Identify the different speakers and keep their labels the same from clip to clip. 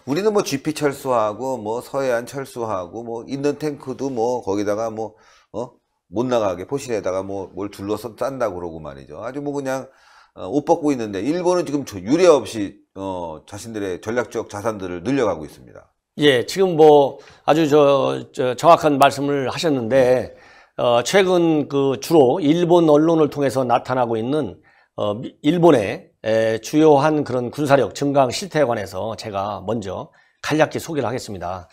Speaker 1: 우리는 뭐 GP 철수하고 뭐 서해안 철수하고 뭐 있는 탱크도 뭐 거기다가 뭐 못 나가게 포실에다가 뭐 뭘 둘러서 싼다고 그러고 말이죠. 아주 뭐 그냥 옷 벗고 있는데 일본은 지금 유례 없이 자신들의 전략적 자산들을 늘려가고 있습니다.
Speaker 2: 예, 지금 뭐 아주 정확한 말씀을 하셨는데 최근 그 주로 일본 언론을 통해서 나타나고 있는 일본의 주요한 그런 군사력 증강 실태에 관해서 제가 먼저 간략히 소개를 하겠습니다.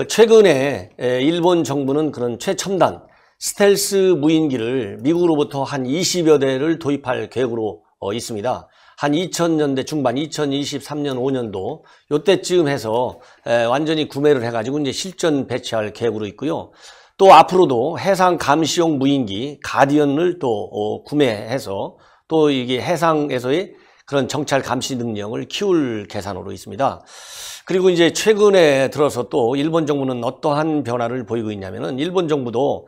Speaker 2: 최근에 일본 정부는 그런 최첨단 스텔스 무인기를 미국으로부터 한 20여 대를 도입할 계획으로 있습니다. 한 2000년대 중반, 2023년, 5년도 요때쯤 해서 완전히 구매를 해가지고 이제 실전 배치할 계획으로 있고요. 또 앞으로도 해상 감시용 무인기 가디언을 또 구매해서 또 이게 해상에서의 그런 정찰 감시 능력을 키울 계산으로 있습니다. 그리고 이제 최근에 들어서 또 일본 정부는 어떠한 변화를 보이고 있냐면은 일본 정부도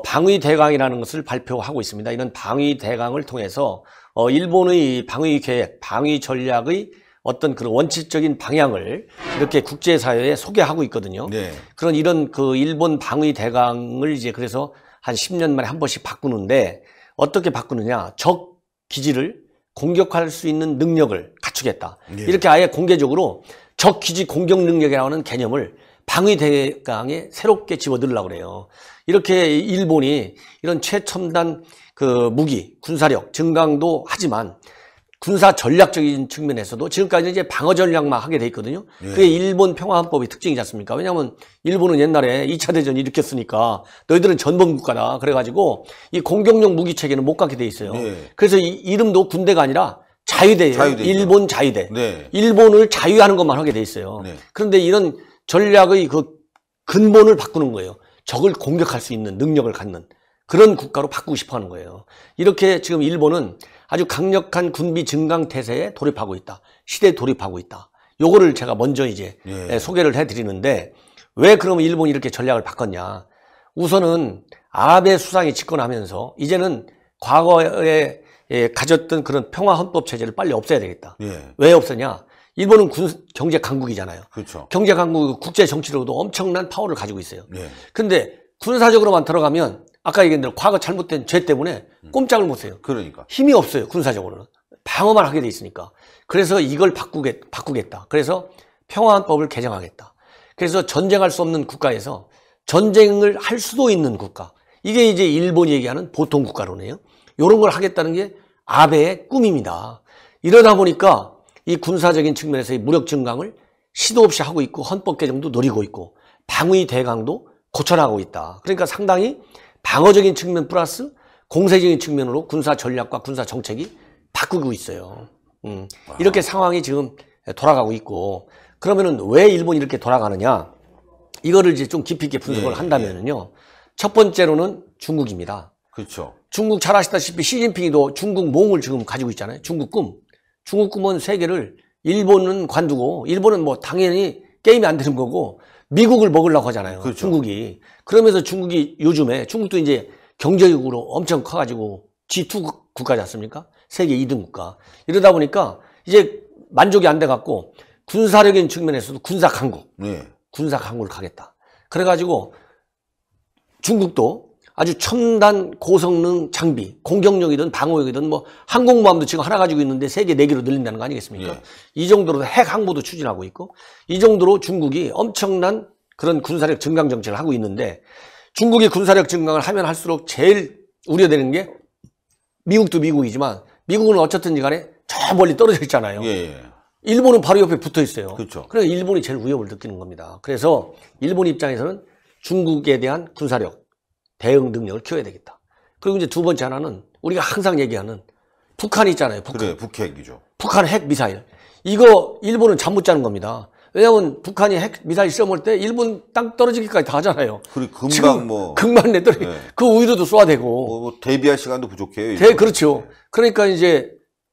Speaker 2: 방위 대강이라는 것을 발표하고 있습니다. 이런 방위 대강을 통해서 일본의 방위 계획, 방위 전략의 어떤 그런 원칙적인 방향을 이렇게 국제사회에 소개하고 있거든요.
Speaker 1: 네.
Speaker 2: 그런 이런 그 일본 방위 대강을 이제 그래서 한 10년 만에 한 번씩 바꾸는데 어떻게 바꾸느냐. 적 기지를 공격할 수 있는 능력을 갖추겠다.
Speaker 1: 네.
Speaker 2: 이렇게 아예 공개적으로 적 기지 공격 능력이라는 개념을 방위 대강에 새롭게 집어넣으려고 그래요. 이렇게 일본이 이런 최첨단 그 무기, 군사력 증강도 하지만 군사 전략적인 측면에서도 지금까지 이제 방어 전략만 하게 돼 있거든요.
Speaker 1: 예.
Speaker 2: 그게 일본 평화헌법의 특징이지 않습니까? 왜냐하면 일본은 옛날에 2차 대전 일으켰으니까 너희들은 전범 국가다. 그래가지고 이 공격용 무기 체계는 못 갖게 돼 있어요.
Speaker 1: 예.
Speaker 2: 그래서 이 이름도 군대가 아니라 자위대예요.
Speaker 1: 자위대죠.
Speaker 2: 일본 자위대.
Speaker 1: 네.
Speaker 2: 일본을 자위하는 것만 하게 돼 있어요.
Speaker 1: 네.
Speaker 2: 그런데 이런 전략의 그 근본을 바꾸는 거예요. 적을 공격할 수 있는 능력을 갖는 그런 국가로 바꾸고 싶어 하는 거예요. 이렇게 지금 일본은 아주 강력한 군비 증강 태세에 돌입하고 있다. 시대에 돌입하고 있다. 요거를 제가 먼저 이제 소개를 해드리는데 왜 그러면 일본이 이렇게 전략을 바꿨냐. 우선은 아베 수상이 집권하면서 이제는 과거에 가졌던 그런 평화헌법 체제를 빨리 없애야 되겠다.
Speaker 1: 예.
Speaker 2: 왜 없애냐. 일본은 경제 강국이잖아요.
Speaker 1: 그렇죠.
Speaker 2: 경제 강국, 국제 정치로도 엄청난 파워를 가지고 있어요.
Speaker 1: 예.
Speaker 2: 근데 군사적으로만 들어가면 아까 얘기한 대로 과거 잘못된 죄 때문에 꼼짝을 못 해요.
Speaker 1: 그러니까.
Speaker 2: 힘이 없어요. 군사적으로는. 방어만 하게 돼 있으니까. 그래서 이걸 바꾸겠다. 그래서 평화헌법을 개정하겠다. 그래서 전쟁할 수 없는 국가에서 전쟁을 할 수도 있는 국가. 이게 이제 일본이 얘기하는 보통 국가론이에요. 이런 걸 하겠다는 게 아베의 꿈입니다. 이러다 보니까 이 군사적인 측면에서의 무력 증강을 시도 없이 하고 있고 헌법 개정도 노리고 있고 방위 대강도 고쳐나가고 있다. 그러니까 상당히 방어적인 측면 플러스 공세적인 측면으로 군사 전략과 군사 정책이 바꾸고 있어요. 이렇게 상황이 지금 돌아가고 있고 그러면은 왜 일본이 이렇게 돌아가느냐? 이거를 이제 좀 깊이 있게 분석을 한다면은요. 첫 번째로는 중국입니다.
Speaker 1: 그렇죠.
Speaker 2: 중국 잘 아시다시피 시진핑이도 중국 몽을 지금 가지고 있잖아요. 중국 꿈. 중국 꿈은 세계를 일본은 관두고 일본은 뭐 당연히 게임이 안 되는 거고 미국을 먹으려고 하잖아요.
Speaker 1: 그렇죠.
Speaker 2: 중국이. 그러면서 중국이 요즘에 중국도 이제 경제력으로 엄청 커가지고 G2 국가지 않습니까? 세계 2등 국가. 이러다 보니까 이제 만족이 안 돼갖고 군사력인 측면에서도 군사 강국.
Speaker 1: 네.
Speaker 2: 군사 강국을 가겠다. 그래가지고 중국도 아주 첨단 고성능 장비, 공격력이든 방어력이든 뭐 항공모함도 지금 하나 가지고 있는데 세계 4개로 늘린다는 거 아니겠습니까?
Speaker 1: 예.
Speaker 2: 이 정도로 핵 항모도 추진하고 있고 이 정도로 중국이 엄청난 그런 군사력 증강 정책을 하고 있는데 중국이 군사력 증강을 하면 할수록 제일 우려되는 게 미국도 미국이지만 미국은 어쨌든 간에 저 멀리 떨어져 있잖아요.
Speaker 1: 예.
Speaker 2: 일본은 바로 옆에 붙어 있어요.
Speaker 1: 그렇죠.
Speaker 2: 그래서 일본이 제일 위협을 느끼는 겁니다. 그래서 일본 입장에서는 중국에 대한 군사력 대응 능력을 키워야 되겠다. 그리고 이제 두 번째 하나는 우리가 항상 얘기하는 북한이 있잖아요. 북한.
Speaker 1: 그래, 북핵이죠.
Speaker 2: 북한 핵 미사일. 이거 일본은 잠 못 자는 겁니다. 왜냐하면 북한이 핵 미사일 시험할 때 일본 땅 떨어지기까지 다 하잖아요.
Speaker 1: 그리고 금방 뭐.
Speaker 2: 금방 내 떨어지.
Speaker 1: 네.
Speaker 2: 그 우유도 쏘아대고.
Speaker 1: 뭐 대비할 시간도 부족해요.
Speaker 2: 그렇죠. 그러니까 이제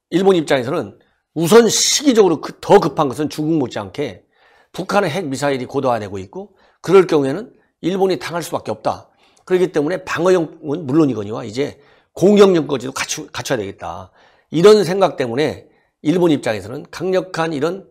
Speaker 2: 일본 입장에서는 우선 시기적으로 더 급한 것은 중국 못지않게 북한의 핵 미사일이 고도화되고 있고 그럴 경우에는 일본이 당할 수밖에 없다. 그렇기 때문에 방어용은 물론이거니와 이제 공격용까지도 갖춰야 되겠다. 이런 생각 때문에 일본 입장에서는 강력한 이런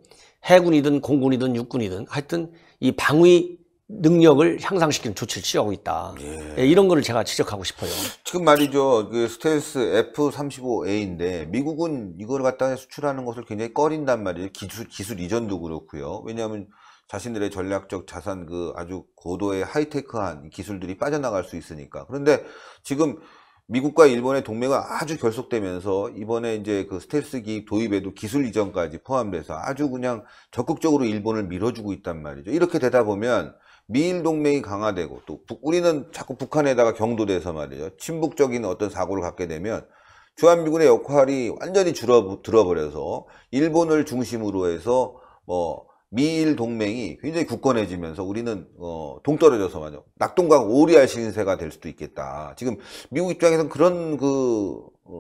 Speaker 2: 해군이든 공군이든 육군이든 하여튼 이 방위 능력을 향상시키는 조치를 취하고 있다. 예, 이런 거를 제가 지적하고 싶어요.
Speaker 1: 지금 말이죠. 그 스텔스 F-35A인데 미국은 이걸 갖다가 수출하는 것을 굉장히 꺼린단 말이에요. 기술 이전도 그렇고요. 왜냐하면 자신들의 전략적 자산 그 아주 고도의 하이테크한 기술들이 빠져나갈 수 있으니까. 그런데 지금 미국과 일본의 동맹은 아주 결속되면서 이번에 이제 그 스텔스기 도입에도 기술 이전까지 포함돼서 아주 그냥 적극적으로 일본을 밀어주고 있단 말이죠. 이렇게 되다 보면 미일 동맹이 강화되고 또 우리는 자꾸 북한에다가 경도돼서 말이죠. 친북적인 어떤 사고를 갖게 되면 주한미군의 역할이 완전히 줄어버려서 일본을 중심으로 해서 미일 동맹이 굉장히 굳건해지면서 우리는 동떨어져서 말이죠. 낙동강 오리알 신세가 될 수도 있겠다. 지금 미국 입장에서는 그런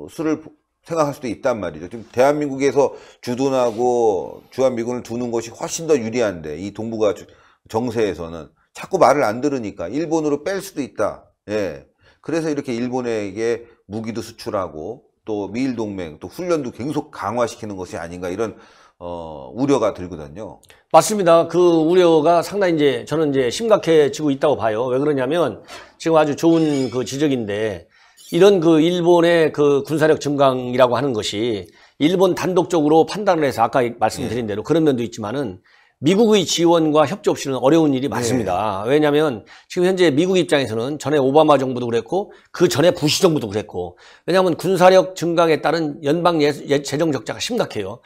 Speaker 1: 수를 생각할 수도 있단 말이죠. 지금 대한민국에서 주둔하고 주한미군을 두는 것이 훨씬 더 유리한데 이 동북아 정세에서는 자꾸 말을 안 들으니까 일본으로 뺄 수도 있다. 예. 그래서 이렇게 일본에게 무기도 수출하고 또 미일 동맹 또 훈련도 계속 강화시키는 것이 아닌가 이런 우려가 들거든요.
Speaker 2: 맞습니다. 그 우려가 상당히 이제 저는 이제 심각해지고 있다고 봐요. 왜 그러냐면 지금 아주 좋은 그 지적인데 이런 그 일본의 그 군사력 증강이라고 하는 것이 일본 단독적으로 판단을 해서 아까 말씀드린 대로 그런 면도 있지만은 미국의 지원과 협조 없이는 어려운 일이 많습니다. 왜냐하면 지금 현재 미국 입장에서는 전에 오바마 정부도 그랬고 그 전에 부시 정부도 그랬고 왜냐하면 군사력 증강에 따른 연방 재정 적자가 심각해요.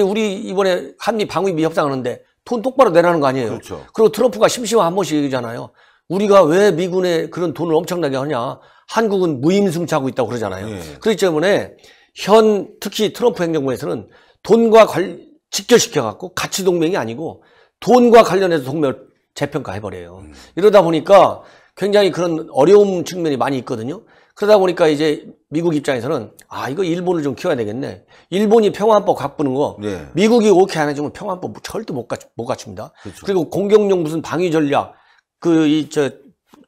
Speaker 2: 우리 이번에 한미 방위비 협상하는데 돈 똑바로 내라는 거 아니에요.
Speaker 1: 그렇죠.
Speaker 2: 그리고 트럼프가 심심한 한 번씩 얘기잖아요. 우리가 왜 미군에 그런 돈을 엄청나게 하냐. 한국은 무임승차하고 있다고 그러잖아요. 그렇기 때문에 특히 트럼프 행정부에서는 돈과 직결시켜갖고 가치 동맹이 아니고 돈과 관련해서 동맹을 재평가해버려요. 이러다 보니까 굉장히 그런 어려움 측면이 많이 있거든요. 그러다 보니까 이제 미국 입장에서는 이거 일본을 좀 키워야 되겠네. 일본이 평화안법 갖고는 거 미국이 오케이 안 해주면 평화안법 절대 못 갖춥니다. 그렇죠. 그리고 공격용 무슨 방위 전략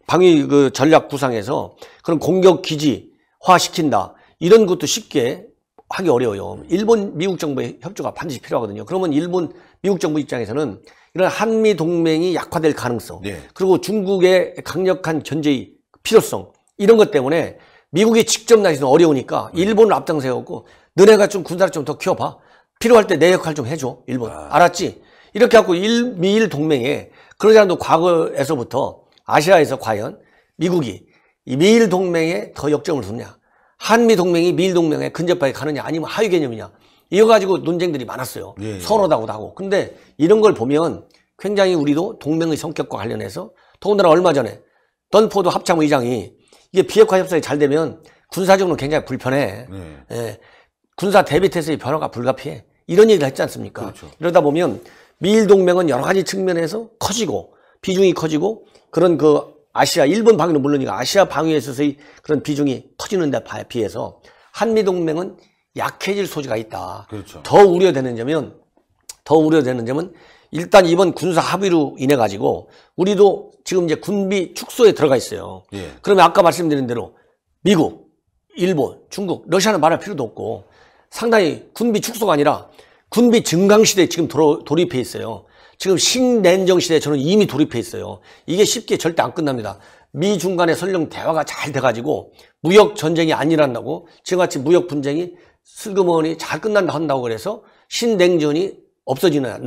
Speaker 2: 방위 전략 구상에서 그런 공격 기지화 시킨다. 이런 것도 쉽게 하기 어려워요. 일본, 미국 정부의 협조가 반드시 필요하거든요. 그러면 일본, 미국 정부 입장에서는 이런 한미 동맹이 약화될 가능성, 그리고 중국의 강력한 견제의 필요성, 이런 것 때문에 미국이 직접 나서는 어려우니까 일본을 앞장세웠고 너네가 좀 군사를 좀 더 키워봐. 필요할 때 내 역할 좀 해줘. 일본. 알았지? 이렇게 하고 미일 동맹에 그러지 않아도 과거에서부터 아시아에서 과연 미국이 이 미일 동맹에 더 역점을 두느냐. 한미 동맹이 미일 동맹에 근접하게 가느냐 아니면 하위 개념이냐. 이거 가지고 논쟁들이 많았어요. 선호다고도 하고. 근데 이런 걸 보면 굉장히 우리도 동맹의 성격과 관련해서 더군다나 얼마 전에 던포드 합참의장이 이게 비핵화 협상이 잘 되면 군사적으로 굉장히 불편해. 군사 대비태세의 변화가 불가피해. 이런 얘기를 했지 않습니까? 그렇죠. 이러다 보면 미일 동맹은 여러 가지 측면에서 커지고 비중이 커지고 그런 아시아, 일본 방위는 물론이고 아시아 방위에 있어서의 그런 비중이 커지는 데 비해서 한미 동맹은 약해질 소지가 있다. 그렇죠. 더 우려되는 점은 일단 이번 군사 합의로 인해 가지고 우리도 지금 이제 군비 축소에 들어가 있어요. 그러면 아까 말씀드린 대로 미국, 일본, 중국, 러시아는 말할 필요도 없고 상당히 군비 축소가 아니라 군비 증강 시대에 지금 돌입해 있어요. 지금 신냉정 시대에 저는 이미 돌입해 있어요. 이게 쉽게 절대 안 끝납니다. 미중 간의 설령 대화가 잘 돼가지고 무역 전쟁이 안 일어난다고 지금같이 무역 분쟁이 슬그머니 잘 끝난다 한다고 그래서 신냉전이 없어지는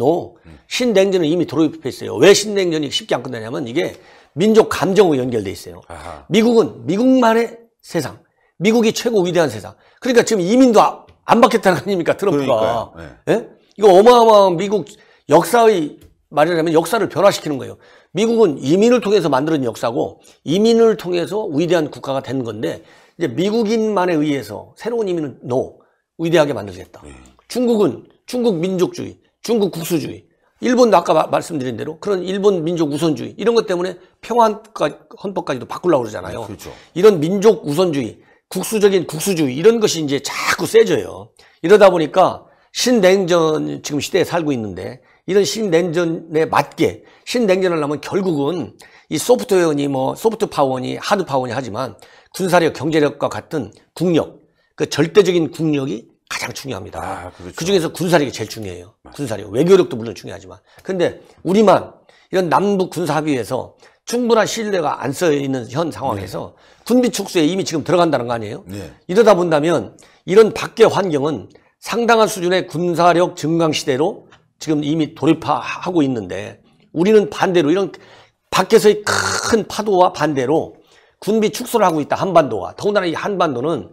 Speaker 2: 신냉전은 이미 돌입해 있어요. 왜 신냉전이 쉽게 안 끝나냐면 이게 민족 감정으로 연결돼 있어요. 미국은 미국만의 세상, 미국이 최고 위대한 세상. 그러니까 지금 이민도 안 받겠다는 거 아닙니까 트럼프가. 이거 어마어마한 미국 역사의 말이라면 역사를 변화시키는 거예요. 미국은 이민을 통해서 만들어진 역사고 이민을 통해서 위대한 국가가 된 건데 이제 미국인만에 의해서 새로운 이민은 위대하게 만들겠다. 중국은 중국 민족주의, 중국 국수주의, 일본도 아까 말씀드린 대로 그런 일본 민족 우선주의 이런 것 때문에 평화 헌법까지도 바꾸려고 그러잖아요. 그렇죠. 이런 민족 우선주의, 국수적인 국수주의 이런 것이 이제 자꾸 세져요. 이러다 보니까 신냉전 지금 시대에 살고 있는데 이런 신냉전에 맞게 신냉전을 하면 결국은 이 소프트웨어니 소프트 파워니 하드 파워니 하지만 군사력, 경제력과 같은 국력, 그 절대적인 국력이 가장 중요합니다.
Speaker 1: 아, 그렇죠.
Speaker 2: 그중에서 군사력이 제일 중요해요. 군사력, 외교력도 물론 중요하지만. 근데 우리만 이런 남북 군사 합의에서 충분한 신뢰가 안 써 있는 현 상황에서 군비 축소에 이미 지금 들어간다는 거 아니에요?
Speaker 1: 네.
Speaker 2: 이러다 본다면 이런 밖의 환경은 상당한 수준의 군사력 증강 시대로 지금 이미 돌입하고 있는데 우리는 반대로 이런 밖에서의 큰 파도와 반대로 군비 축소를 하고 있다. 한반도가. 더군다나 이 한반도는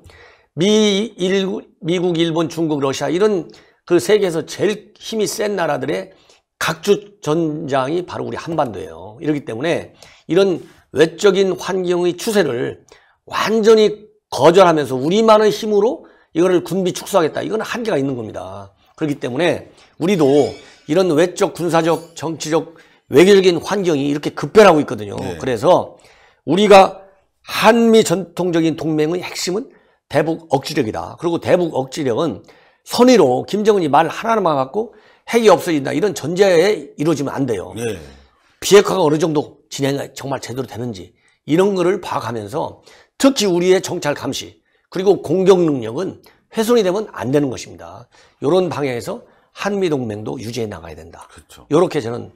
Speaker 2: 미국, 일본, 중국, 러시아 이런 그 세계에서 제일 힘이 센 나라들의 각주 전장이 바로 우리 한반도예요. 이렇기 때문에 이런 외적인 환경의 추세를 완전히 거절하면서 우리만의 힘으로 이거를 군비 축소하겠다. 이건 한계가 있는 겁니다. 그렇기 때문에 우리도 이런 외적, 군사적, 정치적, 외교적인 환경이 이렇게 급변하고 있거든요.
Speaker 1: 네.
Speaker 2: 그래서 우리가 한미 전통적인 동맹의 핵심은 대북 억지력이다. 그리고 대북 억지력은 선의로 김정은이 말 하나만 갖고 핵이 없어진다. 이런 전제에 이루어지면 안 돼요.
Speaker 1: 네.
Speaker 2: 비핵화가 어느 정도 진행이 정말 제대로 되는지 이런 거를 봐가면서 특히 우리의 정찰 감시 그리고 공격 능력은 훼손이 되면 안 되는 것입니다. 이런 방향에서 한미동맹도 유지해 나가야 된다.
Speaker 1: 그렇죠.
Speaker 2: 이렇게 저는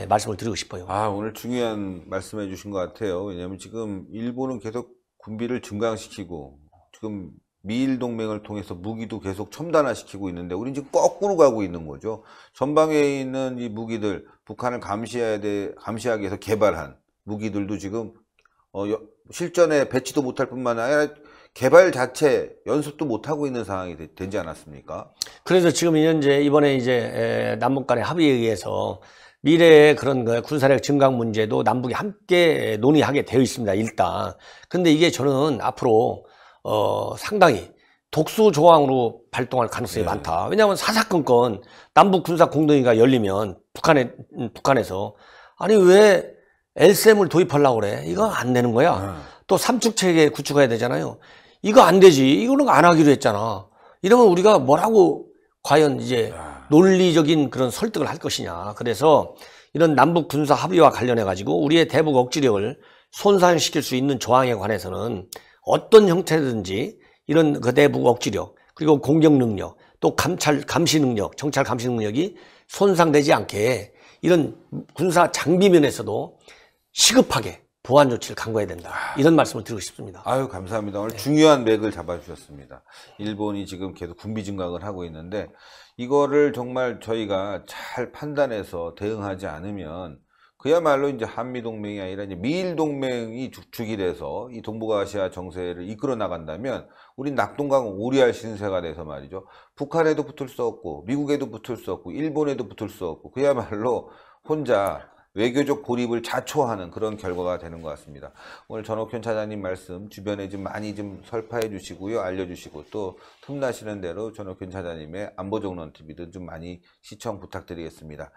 Speaker 2: 말씀을 드리고 싶어요.
Speaker 1: 아, 오늘 중요한 말씀해 주신 것 같아요. 왜냐하면 지금 일본은 계속 군비를 증강시키고 지금 미일 동맹을 통해서 무기도 계속 첨단화시키고 있는데 우리는 지금 거꾸로 가고 있는 거죠. 전방에 있는 이 무기들, 북한을 감시하기 위해서 개발한 무기들도 지금 실전에 배치도 못할 뿐만 아니라 개발 자체 연습도 못하고 있는 상황이 되지 않았습니까?
Speaker 2: 그래서 지금 현재 이번에 이제 남북 간의 합의에 의해서 미래의 그런 군사력 증강 문제도 남북이 함께 논의하게 되어 있습니다. 일단. 근데 이게 저는 앞으로 상당히 독수 조항으로 발동할 가능성이 많다. 왜냐하면 사사건건 남북 군사 공동회의가 열리면 북한에서 아니 왜 LCM을 도입하려고 그래? 이거 안 되는 거야. 또 삼축 체계 구축해야 되잖아요. 이거 안 되지. 이거는 안 하기로 했잖아. 이러면 우리가 뭐라고 과연 이제 논리적인 그런 설득을 할 것이냐. 그래서 이런 남북 군사 합의와 관련해 가지고 우리의 대북 억지력을 손상시킬 수 있는 조항에 관해서는 어떤 형태든지 이런 그 대북 억지력 그리고 공격 능력 또 감시 능력 정찰 감시 능력이 손상되지 않게 이런 군사 장비 면에서도 시급하게 보완 조치를 강구해야 된다. 이런 말씀을 드리고 싶습니다.
Speaker 1: 아유, 감사합니다. 오늘 중요한 맥을 잡아주셨습니다. 일본이 지금 계속 군비 증강을 하고 있는데 이거를 정말 저희가 잘 판단해서 대응하지 않으면 그야말로 이제 한미동맹이 아니라 이제 미일동맹이 주축이 돼서 이 동북아시아 정세를 이끌어 나간다면 우린 낙동강 오리알 신세가 돼서 말이죠. 북한에도 붙을 수 없고 미국에도 붙을 수 없고 일본에도 붙을 수 없고 그야말로 혼자 외교적 고립을 자초하는 그런 결과가 되는 것 같습니다. 오늘 전옥현 차장님 말씀 주변에 좀 많이 좀 설파해 주시고요. 알려주시고 또 틈나시는 대로 전옥현 차장님의 안보정론TV도 좀 많이 시청 부탁드리겠습니다.